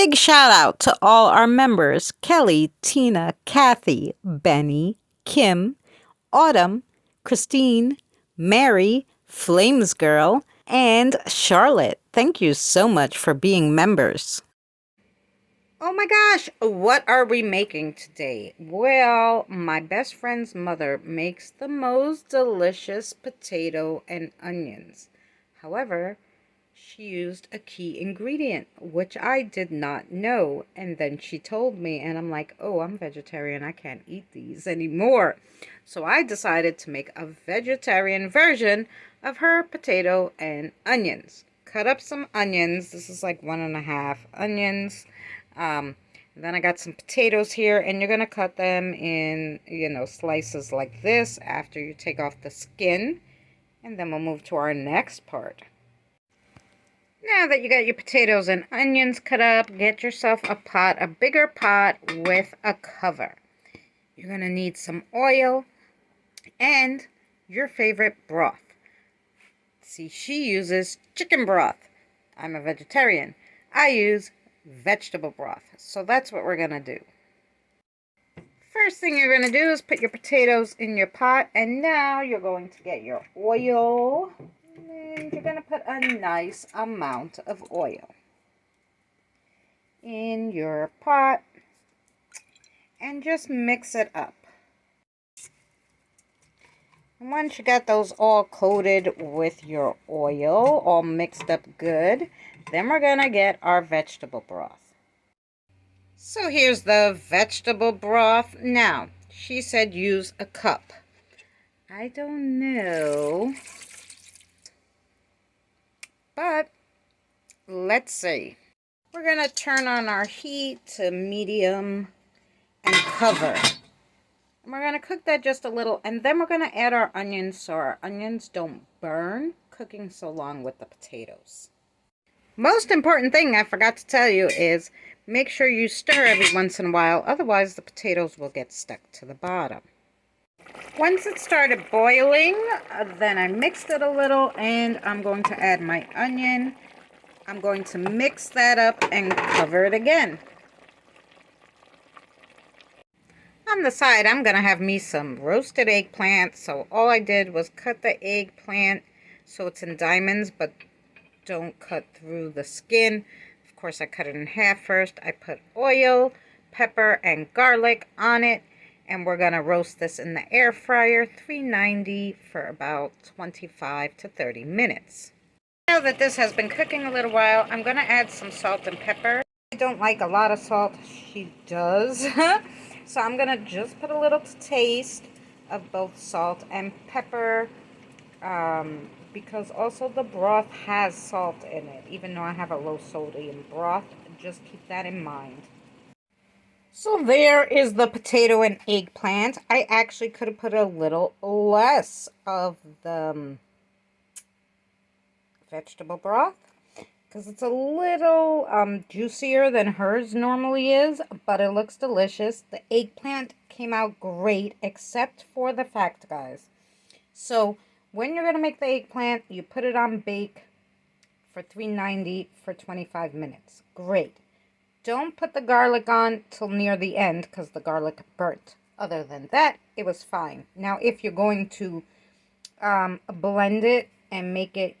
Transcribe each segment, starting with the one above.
big shout out to all our members: Kelly, Tina, Cathy, Benny, Kim, Autumn, Christine, Mary, Flames Girl, and Charlotte. Thank you so much for being members. Oh my gosh, what are we making today? Well, my best friend's mother makes the most delicious potato and onions. However, she used a key ingredient, which I did not know. And then she told me, and I'm like, oh, I'm vegetarian. I can't eat these anymore. So I decided to make a vegetarian version of her potato and onions. Cut up some onions. This is like 1.5 onions. Then I got some potatoes here, and you're going to cut them in, slices like this after you take off the skin. And then we'll move to our next part. Now that you got your potatoes and onions cut up, get yourself a pot, a bigger pot with a cover. You're going to need some oil and your favorite broth. See, she uses chicken broth. I'm a vegetarian. I use vegetable broth. So that's what we're going to do. First thing you're going to do is put your potatoes in your pot, and now you're going to get your oil. And you're going to put a nice amount of oil in your pot and just mix it up. And once you got those all coated with your oil, all mixed up good, then we're going to get our vegetable broth. So here's the vegetable broth. Now, she said use a cup. I don't know, but let's see. We're going to turn on our heat to medium and cover. And we're going to cook that just a little, and then we're going to add our onions so our onions don't burn cooking so long with the potatoes. Most important thing I forgot to tell you is make sure you stir every once in a while, otherwise the potatoes will get stuck to the bottom. Once it started boiling, then I mixed it a little, and I'm going to add my onion. I'm going to mix that up and cover it again. On the side, I'm going to have me some roasted eggplant. So all I did was cut the eggplant so it's in diamonds, but don't cut through the skin. Of course, I cut it in half first. I put oil, pepper, and garlic on it. And we're going to roast this in the air fryer, 390, for about 25 to 30 minutes. Now that this has been cooking a little while, I'm going to add some salt and pepper. I don't like a lot of salt. She does. So I'm going to just put a little to taste of both salt and pepper, because also the broth has salt in it. Even though I have a low sodium broth, just keep that in mind. So there is the potato and eggplant. I actually could have put a little less of the vegetable broth, because it's a little juicier than hers normally is, but it looks delicious. The eggplant came out great, except for the fact, guys. So when you're going to make the eggplant, you put it on bake for 390 for 25 minutes. Great. Don't put the garlic on till near the end, because the garlic burnt. Other than that, it was fine. Now, if you're going to blend it and make it,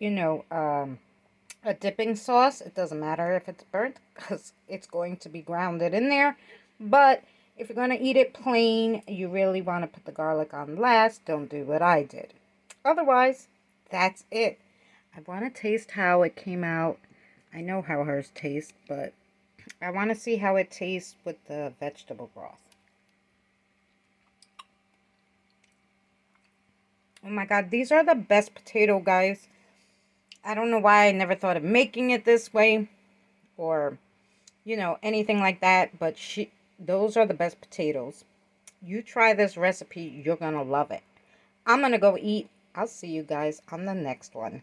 a dipping sauce, it doesn't matter if it's burnt, because it's going to be grounded in there. But if you're going to eat it plain, you really want to put the garlic on last. Don't do what I did. Otherwise, that's it. I want to taste how it came out. I know how hers tastes, but I want to see how it tastes with the vegetable broth. Oh my God, these are the best potato, guys. I don't know why I never thought of making it this way, or, anything like that, but those are the best potatoes. You try this recipe, you're going to love it. I'm going to go eat. I'll see you guys on the next one.